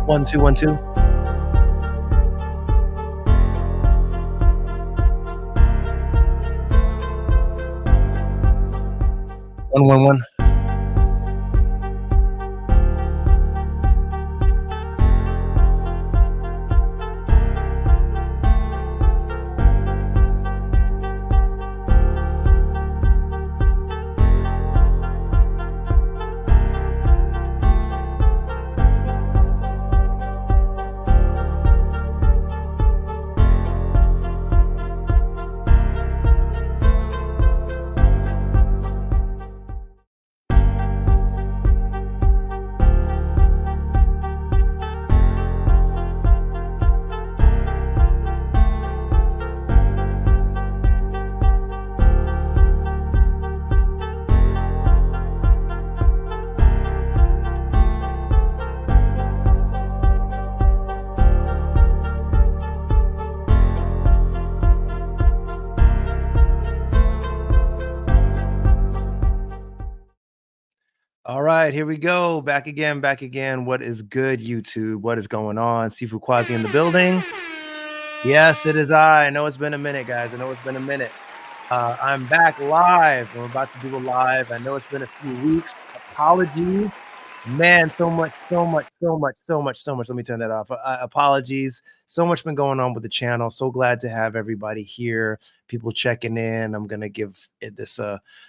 1 2 1 2. 1 1 1. All right, here we go. Back again. What is good, YouTube? What is going on? Sifu Quasi in the building. Yes, it is I know it's been a minute, guys. I know it's been a minute. I'm back live. We're about to do a live. I know it's been a few weeks. Apologies. Man, so much. Let me turn that off. Apologies. So much been going on with the channel. So glad to have everybody here. People checking in. I'm going to give this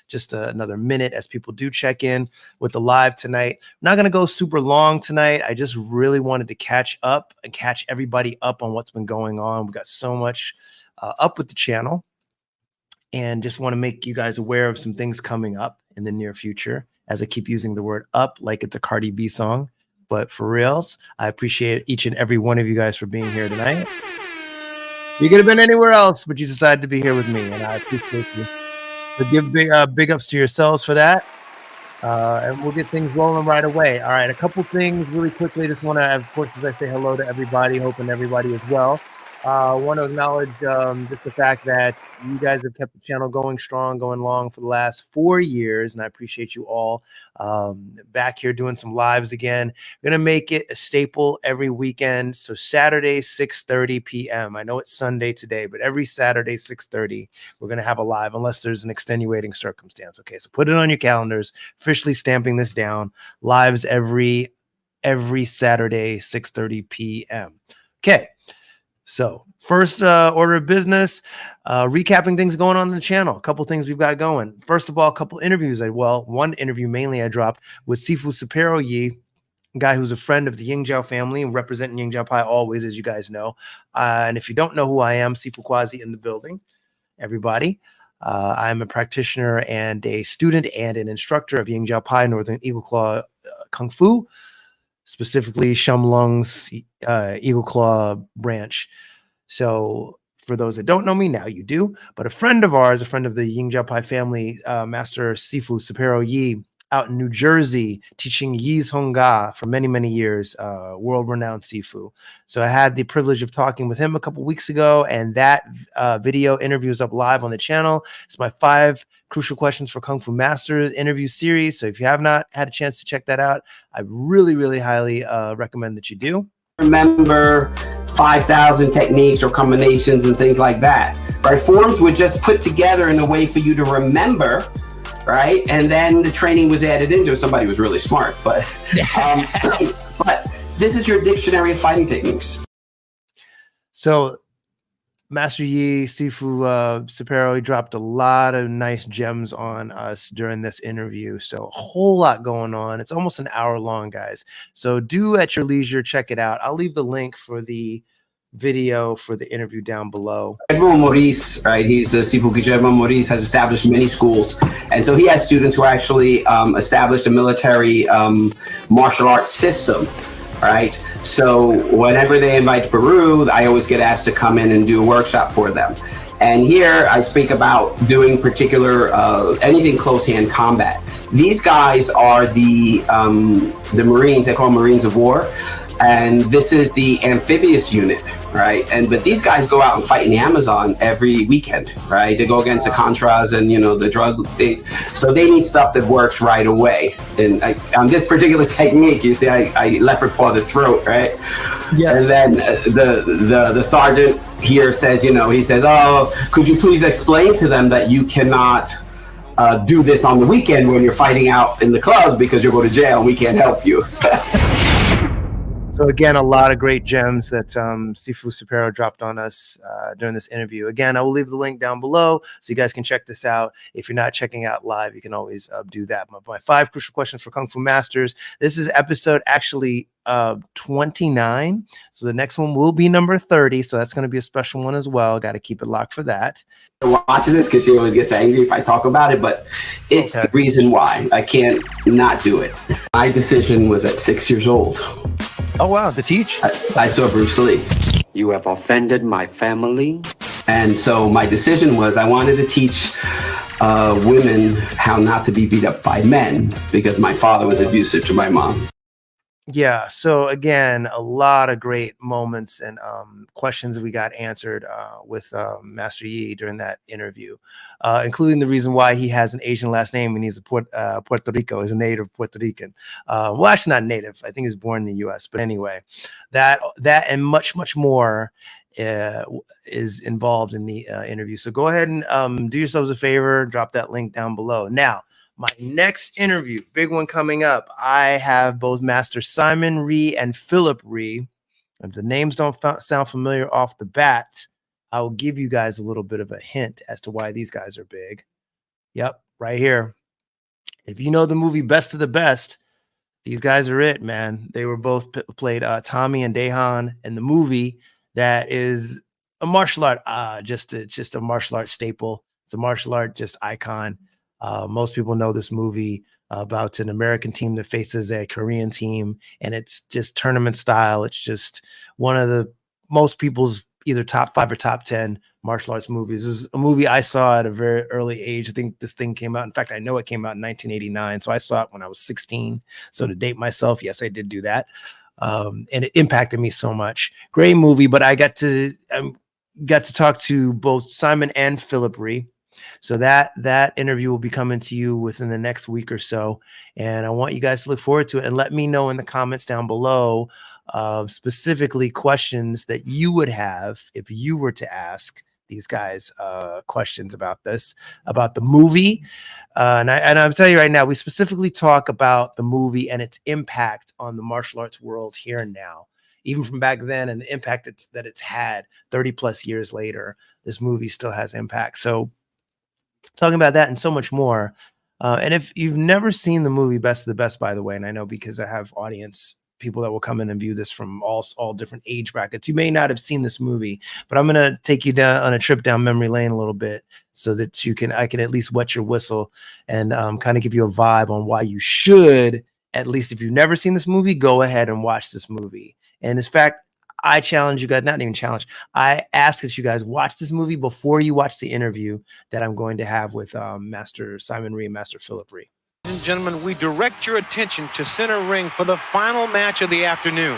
just another minute as people do check in with the live tonight. I'm not going to go super long tonight. I just really wanted to catch up and catch everybody up on what's been going on. We got so much up with the channel and just want to make you guys aware of some things coming up in the near future. As I keep using the word up like it's a Cardi B song. But for reals, I appreciate each and every one of you guys for being here tonight. You could have been anywhere else, but you decided to be here with me, and I appreciate you. So give big ups to yourselves for that. And we'll get things rolling right away. All right, a couple things really quickly. Just want to, of course, as I say hello to everybody, hoping everybody is well. Want to acknowledge just the fact that you guys have kept the channel going strong, going long for the last 4 years, and I appreciate you all. Back here doing some lives again. Going to make it a staple every weekend. So Saturday, 6:30 p.m. I know it's Sunday today, but every Saturday, 6:30, we're going to have a live unless there's an extenuating circumstance. Okay, so put it on your calendars. Officially stamping this down. Lives every Saturday, 6:30 p.m. Okay. So first order of business, recapping things going on in the channel. A couple things we've got going. First of all, a couple interviews. One interview mainly I dropped with Sifu Supero Yi, a guy who's a friend of the Yingjiao family and representing Yingjiao Pai always, as you guys know. And if you don't know who I am, Sifu Quasi in the building, everybody. I'm a practitioner and a student and an instructor of Yingjiao Pai, Northern Eagle Claw Kung Fu, specifically Shamlung's Eagle Claw branch. So for those that don't know me, now you do. But a friend of ours, a friend of the Yingjiao Pai family, Master Sifu Supero Yi, out in New Jersey, teaching Yi's Honga for many, many years, world-renowned Sifu. So I had the privilege of talking with him a couple weeks ago, and that video interview is up live on the channel. It's my 5 Crucial Questions for Kung Fu Masters interview series. So if you have not had a chance to check that out, I really, really highly recommend that you do. Remember 5,000 techniques or combinations and things like that, right? Forms were just put together in a way for you to remember, right? And then the training was added into it. Somebody was really smart, but but this is your dictionary of fighting techniques. So Master Yi, Sifu Supero, he dropped a lot of nice gems on us during this interview. So a whole lot going on. It's almost an hour long, guys. So do at your leisure, check it out. I'll leave the link for the video for the interview down below. Guillermo Maurice, right? He's the Sifu Guillermo Maurice, has established many schools. And so he has students who actually established a military martial arts system. Right. So whenever they invite Peru, I always get asked to come in and do a workshop for them. And here I speak about doing particular anything close hand combat. These guys are the Marines. They call them Marines of War. And this is the amphibious unit, right? But these guys go out and fight in the Amazon every weekend, right? They go against the Contras and the drug things, so they need stuff that works right away. And on this particular technique, you see, I leopard paw the throat, right? Yeah. And then the sergeant here says, he says, "Oh, could you please explain to them that you cannot do this on the weekend when you're fighting out in the clubs because you'll go to jail and we can't help you." So again, a lot of great gems that Sifu Supero dropped on us during this interview. Again, I will leave the link down below so you guys can check this out. If you're not checking out live, you can always do that. My 5 crucial questions for Kung Fu Masters. This is episode actually 29. So the next one will be number 30. So that's going to be a special one as well. Got to keep it locked for that. Watches this because she always gets angry if I talk about it, but it's the reason why I can't not do it. My decision was at 6 years old. Oh, wow. To teach? I saw Bruce Lee. You have offended my family. And so my decision was I wanted to teach women how not to be beat up by men because my father was abusive to my mom. Yeah. So again, a lot of great moments and questions we got answered with Master Yi during that interview, including the reason why he has an Asian last name and he's a Puerto Rico, is a native Puerto Rican. Well, actually not native. I think he was born in the U.S. But anyway, that and much, much more is involved in the interview. So go ahead and do yourselves a favor, drop that link down below. Now, my next interview, big one coming up. I have both Master Simon Rhee and Philip Rhee. If the names don't sound familiar off the bat, I will give you guys a little bit of a hint as to why these guys are big. Yep, right here. If you know the movie Best of the Best, these guys are it, man. They were both played Tommy and Daehan in the movie that is a martial art, just a martial art staple. It's a martial art just icon. Most people know this movie about an American team that faces a Korean team, and it's just tournament style. It's just one of the most people's either top 5 or top 10 martial arts movies. It was a movie I saw at a very early age. I think this thing came out. In fact, I know it came out in 1989. So I saw it when I was 16. So to date myself, yes, I did do that. And it impacted me so much. Great movie, but I got to talk to both Simon and Philip Rhee. So that interview will be coming to you within the next week or so. And I want you guys to look forward to it and let me know in the comments down below specifically questions that you would have if you were to ask these guys questions about this, about the movie. And I'll tell you right now, we specifically talk about the movie and its impact on the martial arts world here and now. Even from back then and the impact that it's had 30 plus years later, this movie still has impact. So talking about that and so much more. And if you've never seen the movie Best of the Best, by the way, and I know because I have audience people that will come in and view this from all different age brackets, you may not have seen this movie, but I'm going to take you down on a trip down memory lane a little bit so that I can at least wet your whistle and kind of give you a vibe on why you should, at least if you've never seen this movie, go ahead and watch this movie. And in fact, I challenge you guys, not even challenge, I ask that you guys watch this movie before you watch the interview that I'm going to have with Master Simon Rhee and Master Philip Rhee. Ladies and gentlemen, we direct your attention to center ring for the final match of the afternoon.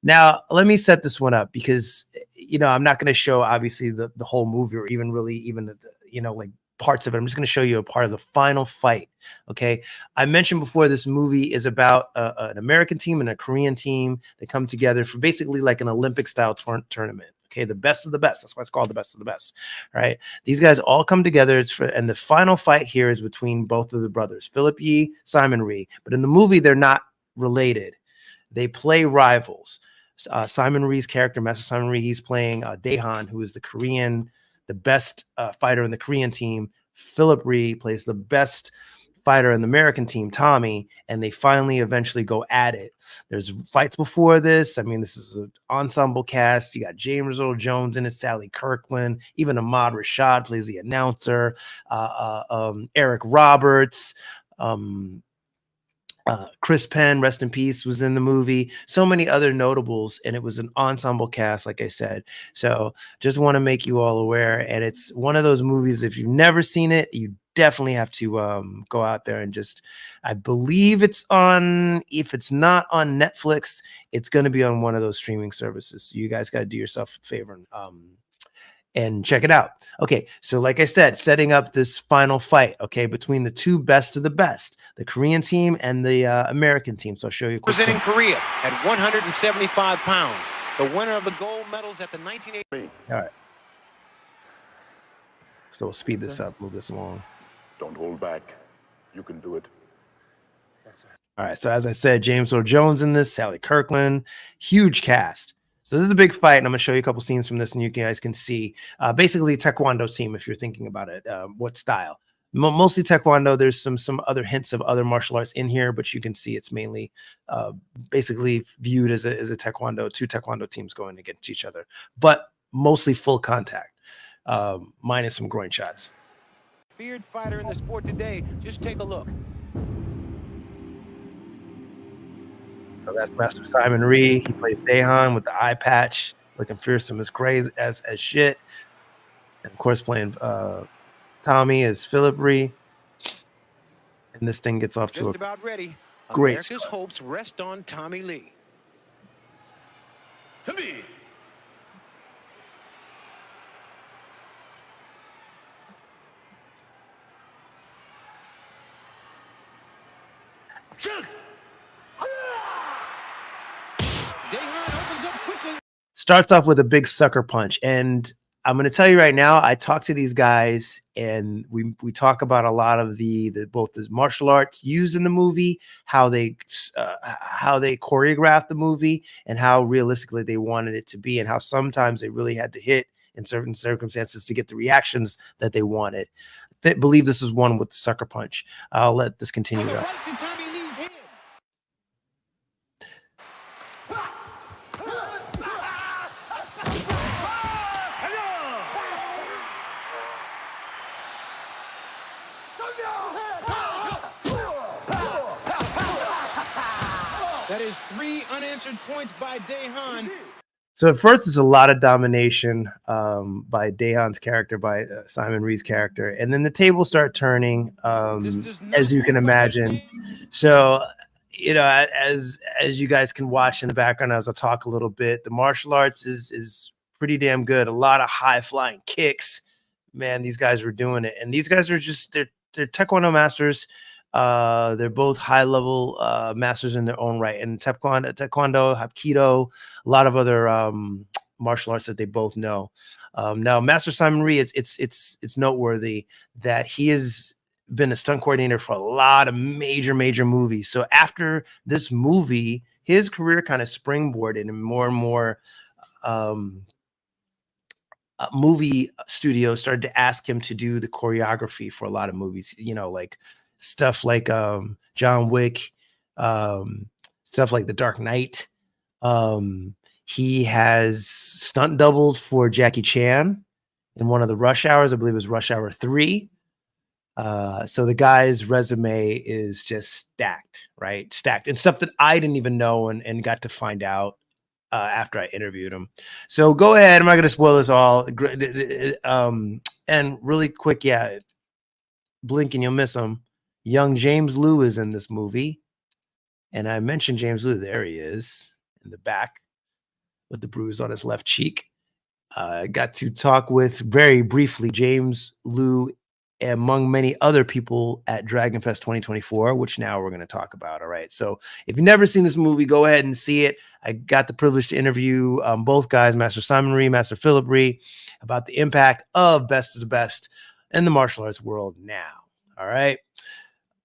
Now, let me set this one up because, I'm not going to show obviously the whole movie or even like parts of it. I'm just going to show you a part of the final fight. Okay. I mentioned before this movie is about an American team and a Korean team that come together for basically like an Olympic style tournament. Okay. The best of the best. That's why it's called the best of the best. Right. These guys all come together. And the final fight here is between both of the brothers, Philip Yi, Simon Rhee. But in the movie, they're not related. They play rivals. Simon Rhee's character, Master Simon Rhee, he's playing Daehan, who is the best fighter in the Korean team. Philip Rhee plays the best fighter in the American team, Tommy, and they finally eventually go at it. There's fights before this. I mean, this is an ensemble cast. You got James Earl Jones in it, Sally Kirkland, even Ahmad Rashad plays the announcer, Eric Roberts, Chris Penn, rest in peace, was in the movie. So many other notables, and it was an ensemble cast, like I said. So just want to make you all aware. And it's one of those movies, if you've never seen it, you definitely have to go out there and just, I believe it's on, if it's not on Netflix, it's going to be on one of those streaming services. So you guys got to do yourself a favor and check it out. Okay, so like I said, setting up this final fight, okay, between the two best of the best, the Korean team and the American team. So I'll show you a quick Representing Korea at 175 pounds, the winner of the gold medals at the 1980. All right. So we'll speed this up, move this along. Don't hold back. You can do it. All right, so as I said, James Earl Jones in this, Sally Kirkland, huge cast. So this is a big fight, and I'm going to show you a couple scenes from this, and you guys can see basically Taekwondo team if you're thinking about it. What style? Mostly Taekwondo. There's some other hints of other martial arts in here, but you can see it's mainly basically viewed as a Taekwondo, two Taekwondo teams going against each other, but mostly full contact, minus some groin shots. Feared fighter in the sport today. Just take a look. So that's Master Simon Rhee. He plays Daehan with the eye patch, looking fearsome as crazy as shit. And of course, playing Tommy is Philip Rhee. And this thing gets off to Just about ready. great America's start. hopes rest on Tommy Lee. Tommy. Starts off with a big sucker punch. And I'm going to tell you right now, I talk to these guys and we talk about a lot of both the martial arts used in the movie, how they choreographed the movie, and how realistically they wanted it to be, and how sometimes they really had to hit in certain circumstances to get the reactions that they wanted. They believe this is one with the sucker punch. I'll let this continue. That is 3 unanswered points by Daehan. So at first, it's a lot of domination by Daehan's character, by Simon Rhee's character, and then the tables start turning, as you can imagine. So, you know, as you guys can watch in the background, as I'll talk a little bit, the martial arts is pretty damn good. A lot of high flying kicks, man. These guys were doing it, and these guys are just they're Taekwondo masters. They're both high level masters in their own right, and Taekwondo, Hapkido, a lot of other martial arts that they both know. Now, Master Simon Rhee, it's noteworthy that he has been a stunt coordinator for a lot of major movies. So after this movie, his career kind of springboarded, and more movie studios started to ask him to do the choreography for a lot of movies. You know, like stuff like John Wick, stuff like The Dark Knight. He has stunt doubled for Jackie Chan in one of the Rush Hours. I believe it was Rush Hour 3. So the guy's resume is just stacked, right? Stacked. And stuff that I didn't even know and got to find out after I interviewed him. So go ahead. I'm not going to spoil this all. And really quick, yeah, blink and you'll miss him. Young James Liu is in this movie. And I mentioned James Liu. There he is in the back with the bruise on his left cheek. I got to talk with very briefly James Liu, among many other people at Dragonfest 2024, which now we're going to talk about. All right. So if you've never seen this movie, go ahead and see it. I got the privilege to interview both guys, Master Simon Rhee, Master Philip Rhee, about the impact of Best of the Best in the martial arts world now. All right.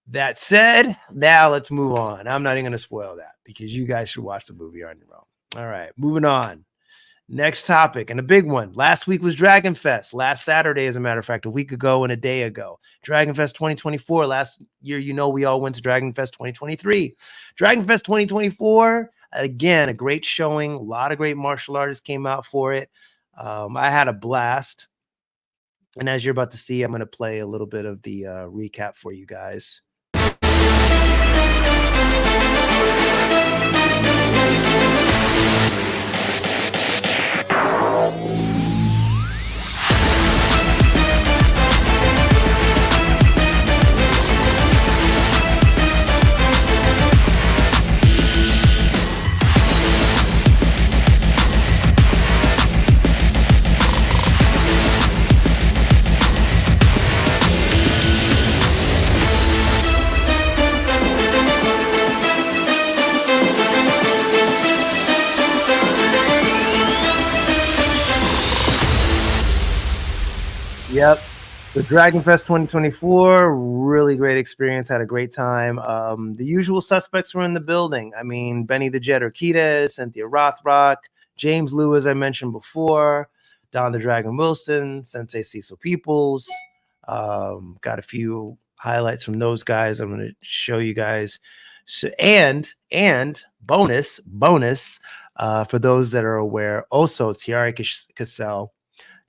That said, now let's move on. I'm not even going to spoil that because you guys should watch the movie on your own. All right. Moving on. Next topic, and a big one. Last week was Dragonfest. Last Saturday, as a matter of fact, a week ago and a day ago. Dragonfest 2024. Last year, you know, we all went to Dragonfest 2023. Dragonfest 2024, again, a great showing. A lot of great martial artists came out for it. I had a blast. And as you're about to see, I'm going to play a little bit of the recap for you guys. Yep. The Dragonfest 2024, really great experience. Had a great time. The usual suspects were in the building. I mean, Benny the Jet Urquidez, Cynthia Rothrock, James Liu, as I mentioned before, Don the Dragon Wilson, Sensei Cecil Peoples. Got a few highlights from those guys. I'm going to show you guys. So, and bonus for those that are aware, also Thierry Cassell.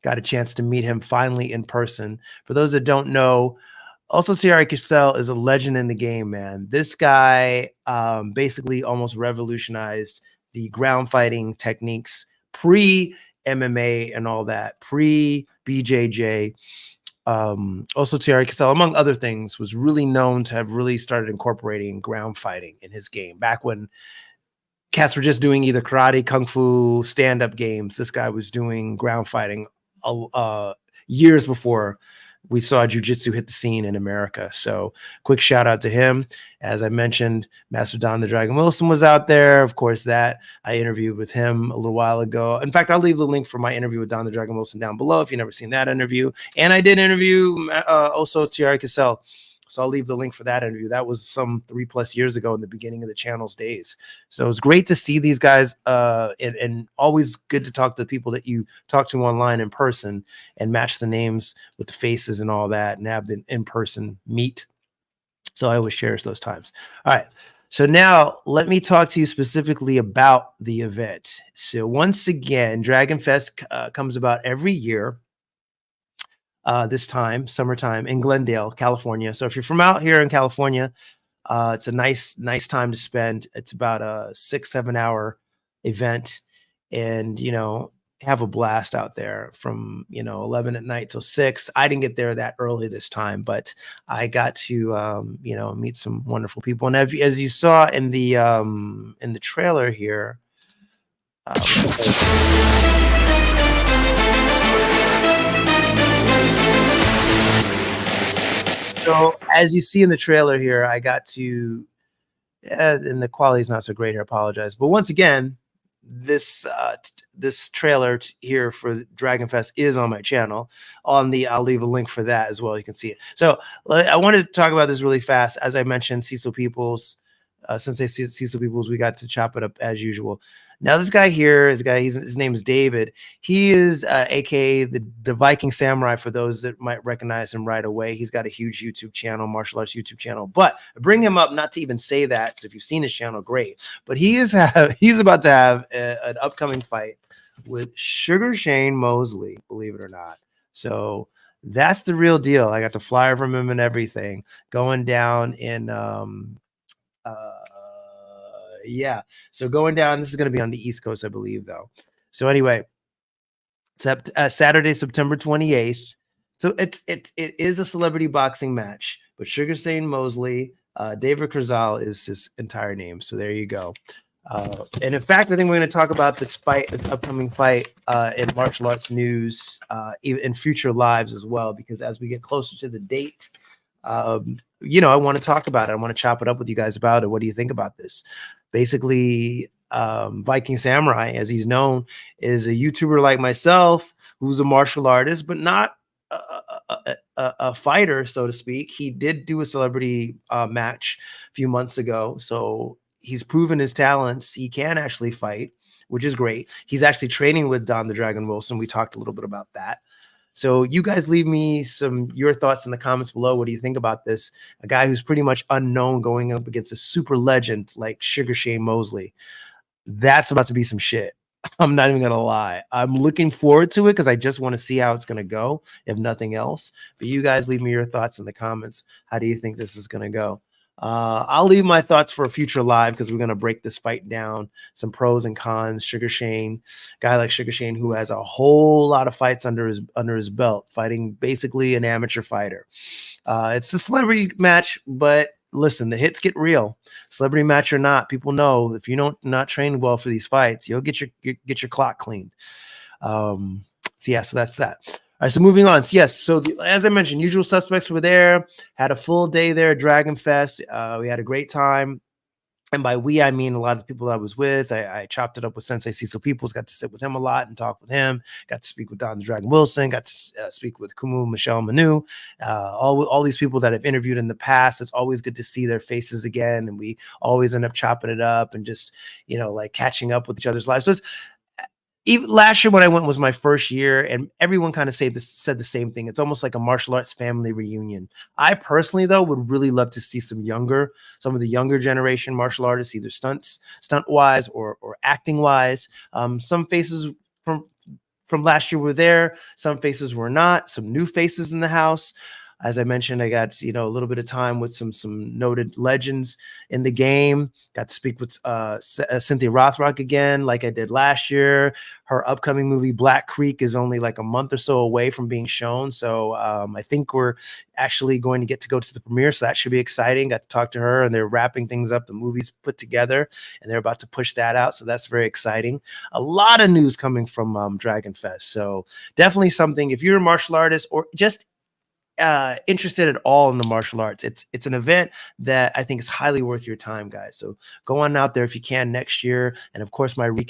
Got a chance to meet him finally in person. For those that don't know, also Thierry Cassell is a legend in the game, man. This guy basically almost revolutionized the ground fighting techniques pre-MMA and all that, pre-BJJ. Also Thierry Cassell, among other things, was really known to have really started incorporating ground fighting in his game. Back when cats were just doing either karate, kung fu, stand-up games, this guy was doing ground fighting years before we saw jiu-jitsu hit the scene in America. So quick shout out to him. As I mentioned, Master Don the Dragon Wilson was out there. Of course, that I interviewed with him a little while ago. In fact, I'll leave the link for my interview with Don the Dragon Wilson down below if you've never seen that interview. And I did interview also Thierry Cassell. So I'll leave the link for that interview. That was some 3+ years ago in the beginning of the channel's days. So it's great to see these guys and always good to talk to the people that you talk to online in person and match the names with the faces and all that and have the in-person meet. So I always cherish those times. All right. So now let me talk to you specifically about the event. So once again, Dragonfest comes about every year. This time, summertime in Glendale, California. So if you're from out here in California, it's a nice time to spend. It's about a 6-7 hour event, and have a blast out there from 11 at night till 6. I didn't get there that early this time, but I got to meet some wonderful people. And as you saw in the trailer here. So as you see in the trailer here, I got to, and the quality is not so great here, I apologize. But once again, this trailer here for Dragonfest is on my channel. I'll leave a link for that as well. You can see it. So I wanted to talk about this really fast. As I mentioned, Cecil Peoples, Sensei Cecil Peoples, we got to chop it up as usual. Now this guy here, his name is David. He is aka the Viking Samurai, for those that might recognize him right away. He's got a huge YouTube channel, martial arts YouTube channel. But I bring him up not to even say that. So if you've seen his channel, great. But he's about to have an upcoming fight with Sugar Shane Mosley, believe it or not. So that's the real deal. I got the flyer from him and everything going down in yeah. So going down, this is going to be on the East Coast, I believe, though. So anyway, Saturday, September 28th. So it is a celebrity boxing match, but Sugar Shane Mosley, David Cazal is his entire name. So there you go. And in fact, I think we're going to talk about this upcoming fight in martial arts news, in future lives as well, because as we get closer to the date, I want to talk about it. I want to chop it up with you guys about it. What do you think about this? Basically, Viking Samurai, as he's known, is a YouTuber like myself who's a martial artist, but not a fighter, so to speak. He did do a celebrity match a few months ago, so he's proven his talents. He can actually fight, which is great. He's actually training with Don the Dragon Wilson. We talked a little bit about that. So you guys leave me your thoughts in the comments below. What do you think about this? A guy who's pretty much unknown going up against a super legend like Sugar Shane Mosley. That's about to be some shit. I'm not even going to lie. I'm looking forward to it because I just want to see how it's going to go, if nothing else. But you guys leave me your thoughts in the comments. How do you think this is going to go? I'll leave my thoughts for a future live because we're going to break this fight down, some pros and cons. Sugar Shane, guy like Sugar Shane, who has a whole lot of fights under his belt, fighting basically an amateur fighter. It's a celebrity match, but listen, the hits get real. Celebrity match or not, people know if you don't not train well for these fights, you'll get your clock cleaned. So that's that. All right, so moving on. So yes, so as I mentioned, Usual Suspects were there, had a full day there at Dragonfest. We had a great time. And by we, I mean a lot of the people I was with. I chopped it up with Sensei Cecil Peoples, got to sit with him a lot and talk with him, got to speak with Don the Dragon Wilson, got to speak with Kumu, Michelle Manu, all these people that I've interviewed in the past. It's always good to see their faces again. And we always end up chopping it up and just, like catching up with each other's lives. So it's, even last year when I went was my first year, and everyone kind of said the same thing. It's almost like a martial arts family reunion. I personally, though, would really love to see some of the younger generation martial artists, either stunt wise or acting wise. Some faces from last year were there. Some faces were not. Some new faces in the house. As I mentioned, I got a little bit of time with some noted legends in the game. Got to speak with Cynthia Rothrock again, like I did last year. Her upcoming movie Black Creek is only like a month or so away from being shown, so I think we're actually going to get to go to the premiere, so that should be exciting. Got to talk to her, and they're wrapping things up. The movie's put together, and they're about to push that out, so that's very exciting. A lot of news coming from Dragonfest, so definitely something. If you're a martial artist or just interested at all in the martial arts, it's an event that I think is highly worth your time, guys. So go on out there if you can next year. And of course, my entire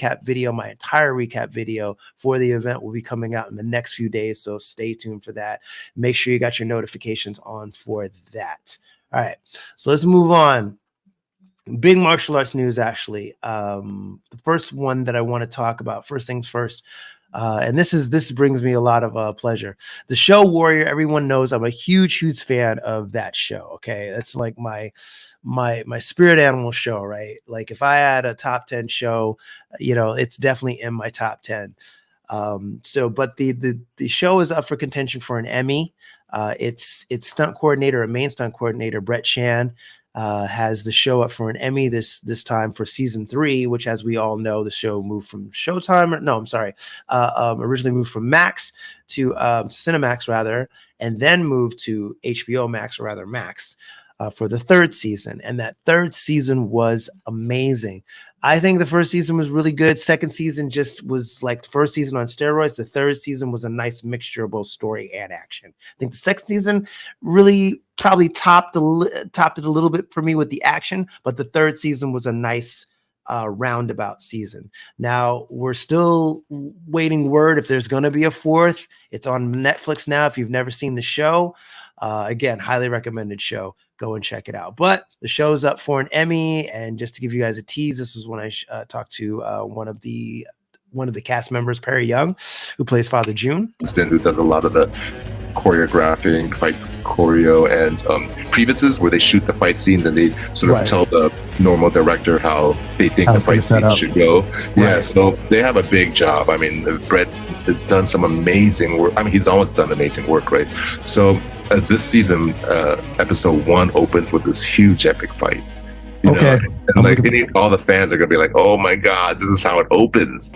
recap video for the event will be coming out in the next few days. So stay tuned for that. Make sure you got your notifications on for that. All right, so let's move on. Big martial arts news, actually. The first one that I want to talk about, first things first, and this brings me a lot of pleasure. The show Warrior, everyone knows I'm a huge fan of that show. Okay, that's like my spirit animal show, right? Like if I had a top 10 show, it's definitely in my top 10. But the show is up for contention for an Emmy. Its main stunt coordinator, Brett Chan, has the show up for an Emmy this time for season 3, which, as we all know, the show moved from originally moved from Max to Cinemax rather, and then moved to HBO Max, or rather Max, for the 3rd season. And that 3rd season was amazing. I think the first season was really good. Second season just was like the first season on steroids. The 3rd season was a nice mixture of both story and action. I think the second season really probably topped it a little bit for me with the action, but the 3rd season was a nice roundabout season. Now we're still waiting word if there's going to be a 4th. It's on Netflix now. If you've never seen the show, again, highly recommended show. Go and check it out. But the show's up for an Emmy, and just to give you guys a tease, this was when I talked to one of the cast members, Perry Young, who plays Father June. Who does a lot of the choreographing, fight choreo, and previouses where they shoot the fight scenes and they sort of tell the normal director how they think the fight scene should go. Yeah, so they have a big job. I mean, Brett has done some amazing work. I mean, he's always done amazing work, right? So this season, episode 1 opens with this huge epic fight. You know? And like all the fans are gonna be like, "Oh my God, this is how it opens,"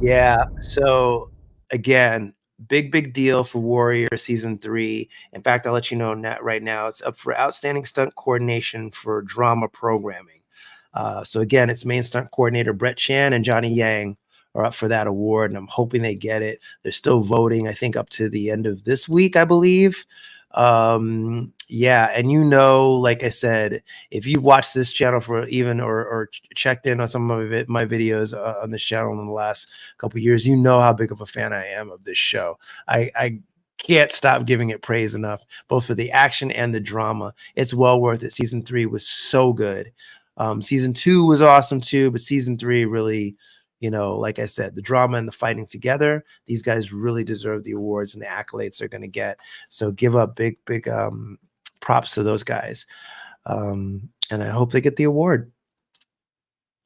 Yeah. So again, big deal for Warrior season 3. In fact, I'll let you know right now, it's up for outstanding stunt coordination for drama programming. So again, it's main stunt coordinator Brett Chan and Johnny Yang are up for that award, and I'm hoping they get it. They're still voting, I think, up to the end of this week, I believe. Yeah, and like I said, if you've watched this channel for or checked in on some of my videos on this channel in the last couple of years, you know how big of a fan I am of this show. I can't stop giving it praise enough, both for the action and the drama. It's well worth it. Season 3 was so good. Season 2 was awesome too, but season 3 really, like I said, the drama and the fighting together, these guys really deserve the awards and the accolades they're going to get. So give up big props to those guys. And I hope they get the award.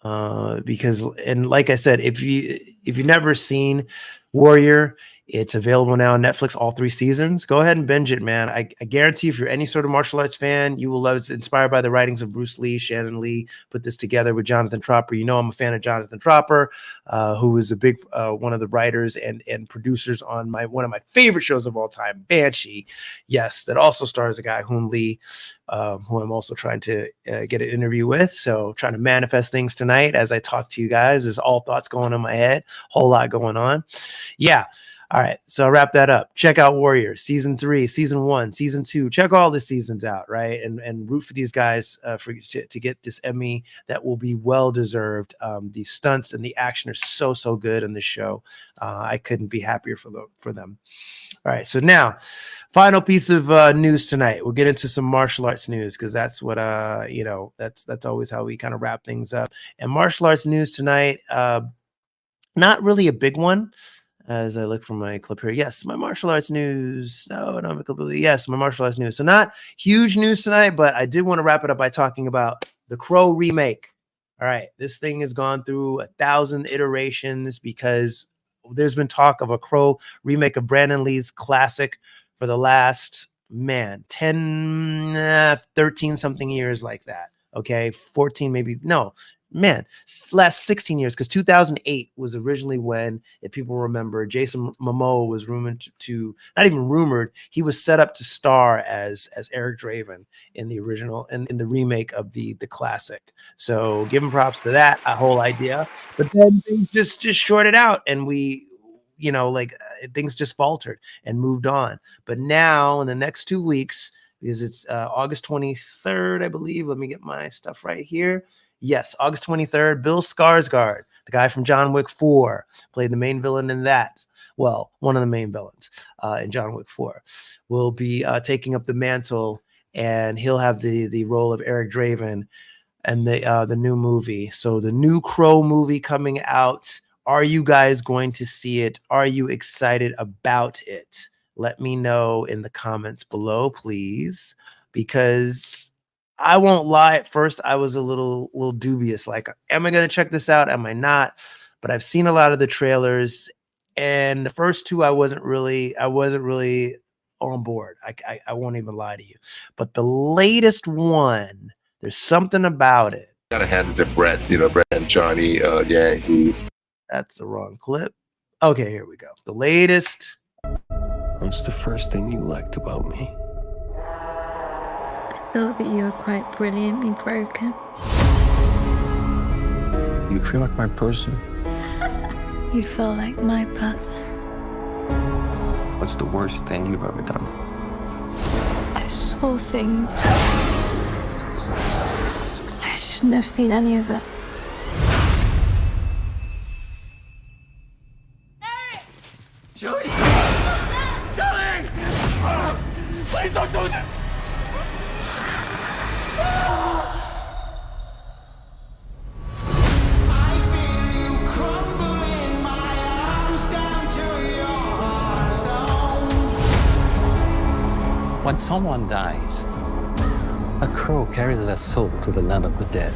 Because like I said, if you've never seen Warrior, It's available now on Netflix, all 3 seasons. Go ahead and binge it, man. I guarantee if you're any sort of martial arts fan, you will love it. It's inspired by the writings of Bruce Lee. Shannon Lee put this together with Jonathan Tropper. You know I'm a fan of Jonathan Tropper, who is a big one of the writers and producers on one of my favorite shows of all time, Banshee. Yes, that also stars a guy, Hoon Lee, who I'm also trying to get an interview with. So trying to manifest things tonight as I talk to you guys. There's all thoughts going on in my head, whole lot going on. Yeah. All right, so I'll wrap that up. Check out Warriors season 3, season 1, season 2. Check all the seasons out, right? And root for these guys to get this Emmy that will be well deserved. The stunts and the action are so good in this show. I couldn't be happier for them. All right, so now, final piece of news tonight. We'll get into some martial arts news because that's what that's always how we kind of wrap things up. And martial arts news tonight, not really a big one. As I look for my clip here, yes, my martial arts news. No, yes, my martial arts news. So not huge news tonight, but I did want to wrap it up by talking about the Crow remake. All right, this thing has gone through 1,000 iterations because there's been talk of a Crow remake of Brandon Lee's classic for the last 10, 13 something years like that. Okay, 14 maybe. No, man, last 16 years, because 2008 was originally when, if people remember, Jason Momoa was rumored to not even rumored, he was set up to star as Eric Draven in the original and in the remake of the classic. So give him props to that whole idea. But then things just shorted out, and we, things just faltered and moved on. But now in the next 2 weeks, because it's August 23rd, I believe. Let me get my stuff right here. Yes, August 23rd, Bill Skarsgård, the guy from John Wick 4, played the main villain in that. Well, one of the main villains in John Wick 4, will be taking up the mantle, and he'll have the role of Eric Draven and the new movie. So the new Crow movie coming out. Are you guys going to see it? Are you excited about it? Let me know in the comments below, please, because I won't lie. At first, I was a little dubious. Like, am I going to check this out? Am I not? But I've seen a lot of the trailers, and the first 2, I wasn't really on board. I won't even lie to you. But the latest one, there's something about it. Gotta hand it to Brett. Brett and Johnny Yang, who's. That's the wrong clip. Okay, here we go. The latest. What's the first thing you liked about me? I thought that you were quite brilliantly broken. You feel like my person. You feel like my person. What's the worst thing you've ever done? I saw things. I shouldn't have seen any of it. Julie! Julie! Please don't do that! When someone dies, a crow carries their soul to the land of the dead.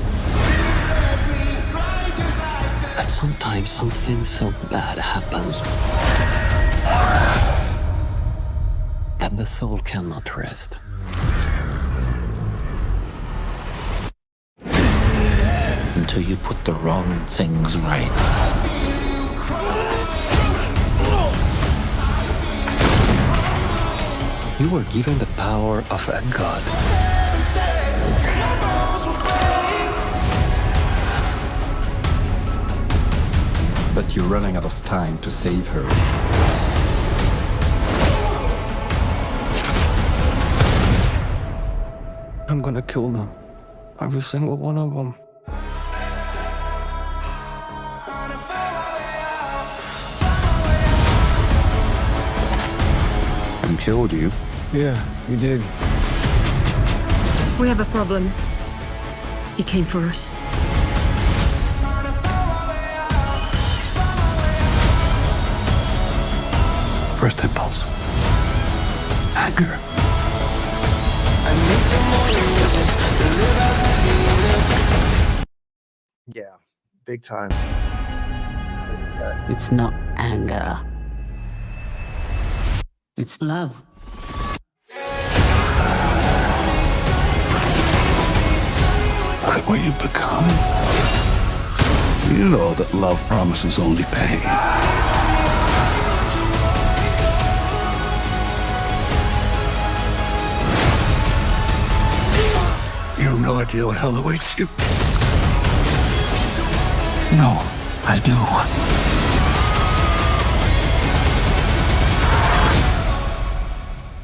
And sometimes something so bad happens that the soul cannot rest. Until you put the wrong things right. You were given the power of a god. But you're running out of time to save her. I'm gonna kill them. Every single one of them. And killed you? Yeah, you did. We have a problem. He came for us. First impulse. Anger. Yeah, big time. It's not anger. It's love. Look at what you've become. You know that love promises only pain. You have no idea what hell awaits you. No, I do.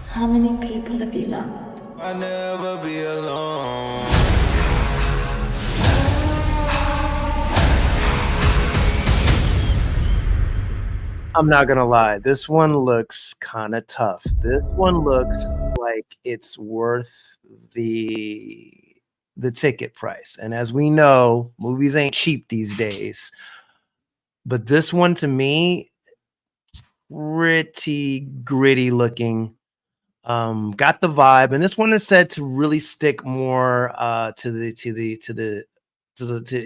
How many people have you loved? I'll never be alone. I'm not gonna lie, this one looks kind of tough. This one looks like it's worth the ticket price. And as we know, movies ain't cheap these days. But this one to me, pretty gritty looking. Got the vibe, and this one is said to really stick more to the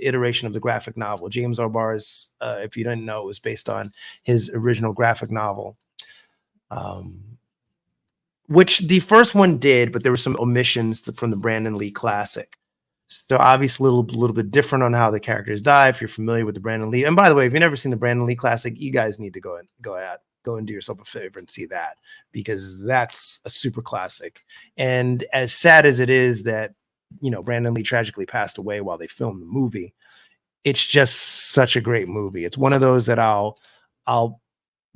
iteration of the graphic novel. James R. Barr's, if you didn't know, it was based on his original graphic novel, which the first one did, but there were some omissions from the Brandon Lee classic. So obviously a little bit different on how the characters die. If you're familiar with the Brandon Lee, and by the way, if you've never seen the Brandon Lee classic, you guys need to go and do yourself a favor and see that, because that's a super classic. And as sad as it is that, you know, Brandon Lee tragically passed away while they filmed the movie, it's just such a great movie. It's one of those that I'll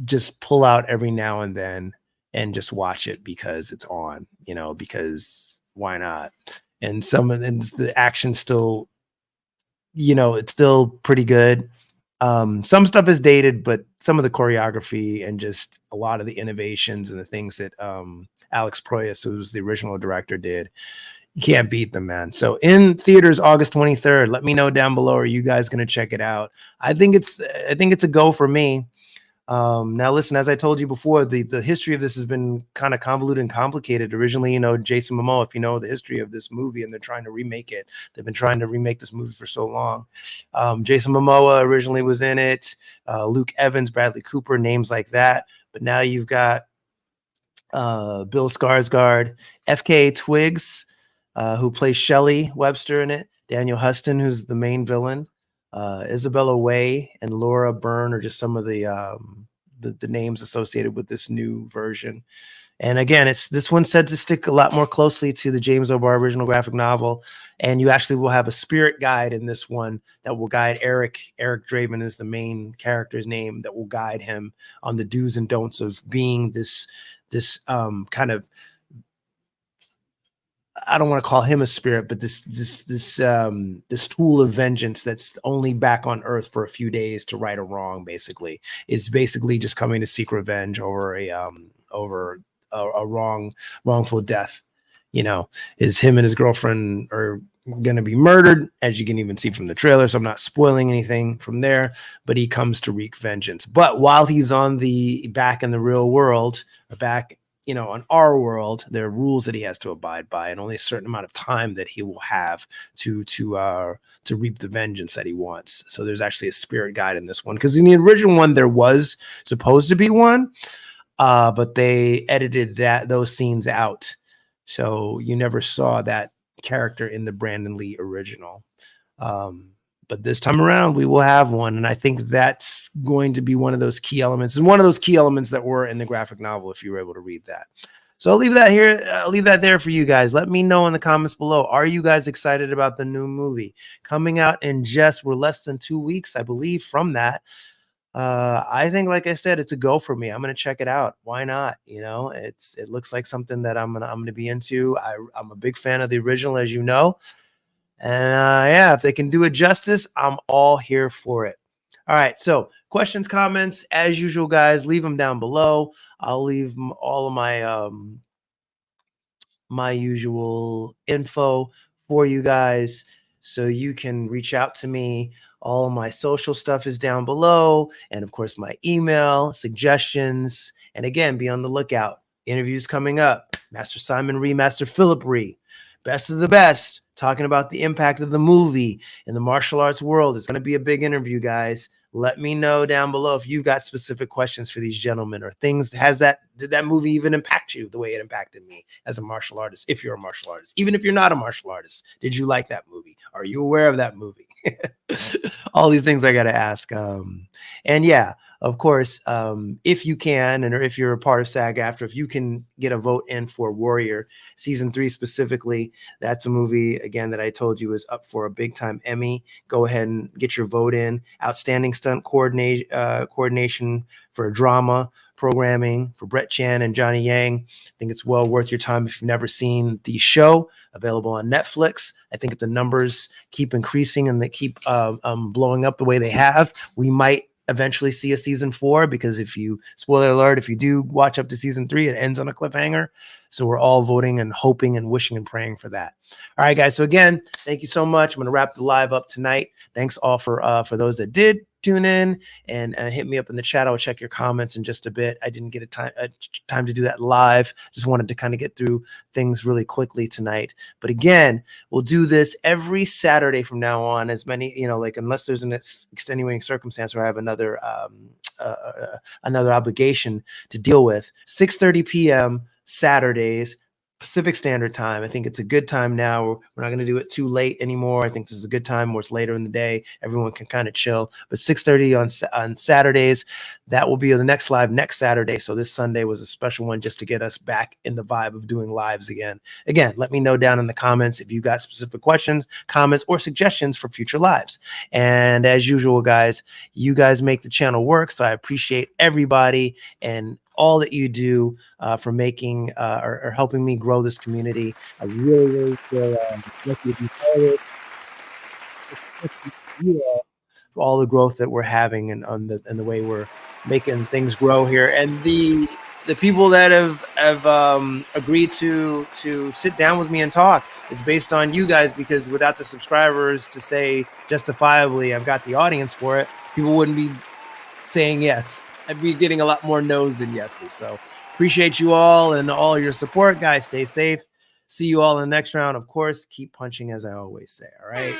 just pull out every now and then and just watch it because it's on, you know, because why not? And the action still, you know, it's still pretty good. Some stuff is dated, but some of the choreography and just a lot of the innovations and the things that Alex Proyas, who was the original director, did, you can't beat them, man. So in theaters August 23rd. Let me know down below. Are you guys going to check it out? I think it's a go for me. Now listen, as I told you before, the history of this has been kind of convoluted and complicated. Originally, you know, Jason Momoa, if you know the history of this movie, and they're trying to remake it. They've been trying to remake this movie for so long. Jason Momoa originally was in it. Luke Evans, Bradley Cooper, names like that. But now you've got Bill Skarsgård, FKA Twigs, who plays Shelley Webster in it. Daniel Huston, who's the main villain. Isabella Way and Laura Byrne are just some of the names associated with this new version. And again, this one's said to stick a lot more closely to the James O'Barr original graphic novel. And you actually will have a spirit guide in this one that will guide Eric. Eric Draven is the main character's name, that will guide him on the do's and don'ts of being this kind of, I don't want to call him a spirit, but this tool of vengeance that's only back on Earth for a few days to right a wrong. Basically, is basically just coming to seek revenge over a wrongful death. You know, is him and his girlfriend are going to be murdered, as you can even see from the trailer. So I'm not spoiling anything from there, but he comes to wreak vengeance. But while he's back in the real world, or back, you know, on our world, there are rules that he has to abide by, and only a certain amount of time that he will have to reap the vengeance that he wants. So there's actually a spirit guide in this one, because in the original one there was supposed to be one, but they edited those scenes out, so you never saw that character in the Brandon Lee original. But this time around, we will have one. And I think that's going to be one of those key elements, and one of those key elements that were in the graphic novel, if you were able to read that. So I'll leave that here. I'll leave that there for you guys. Let me know in the comments below. Are you guys excited about the new movie coming out in we're less than 2 weeks, I believe, from that. I think, like I said, it's a go for me. I'm going to check it out. Why not? You know, it looks like something that I'm going to be into. I'm a big fan of the original, as you know. And yeah, if they can do it justice, I'm all here for it. All right. So questions, comments, as usual, guys, leave them down below. I'll leave all of my my usual info for you guys, so you can reach out to me. All of my social stuff is down below. And of course, my email, suggestions. And again, be on the lookout. Interviews coming up. Master Simon Ree, Master Philip Ree. Best of the best. talking about the impact of the movie in the martial arts world. It's going to be a big interview, guys. Let me know down below if you've got specific questions for these gentlemen or things. Did that movie even impact you the way it impacted me as a martial artist? If you're a martial artist, even if you're not a martial artist, did you like that movie? Are you aware of that movie? All these things I got to ask. And yeah, of course, if you can, or if you're a part of SAG-AFTRA, if you can get a vote in for Warrior season 3 specifically, that's a movie again that I told you is up for a big time Emmy. Go ahead and get your vote in. Outstanding stunt coordination for drama programming for Brett Chan and Johnny Yang. I think it's well worth your time if you've never seen the show. Available on Netflix. I think if the numbers keep increasing and they keep blowing up the way they have, we might eventually see a season 4, because if you, spoiler alert, if you do watch up to season 3, it ends on a cliffhanger. So we're all voting and hoping and wishing and praying for that. All right, guys. So again, thank you so much. I'm going to wrap the live up tonight. Thanks all for those that did tune in and hit me up in the chat. I'll check your comments in just a bit. I didn't get a time to do that live. Just wanted to kind of get through things really quickly tonight. But again, we'll do this every Saturday from now on. As many, like unless there's an extenuating circumstance where I have another obligation to deal with. 6:30 p.m. Saturdays, Pacific Standard Time. I think it's a good time now. We're not going to do it too late anymore. I think this is a good time where it's later in the day. Everyone can kind of chill. But 6:30 on Saturdays, that will be the next live next Saturday. So this Sunday was a special one just to get us back in the vibe of doing lives again. Again, let me know down in the comments if you got specific questions, comments, or suggestions for future lives. And as usual, guys, you guys make the channel work. So I appreciate everybody and all that you do for making or helping me grow this community. I really, really feel lucky to be part of it. For all the growth that we're having and the way we're making things grow here, and the people that have agreed to sit down with me and talk. It's based on you guys, because without the subscribers to say justifiably I've got the audience for it, people wouldn't be saying yes. I'd be getting a lot more no's than yeses. So appreciate you all and all your support, guys. Stay safe. See you all in the next round. Of course, keep punching, as I always say. All right.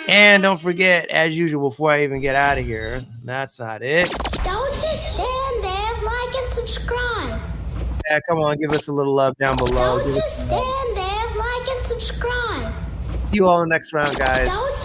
And don't forget, as usual, before I even get out of here, that's not it. Don't just stand there, like and subscribe. Yeah, come on, give us a little love down below. Don't just stand there, like and subscribe. See you all in the next round, guys. Don't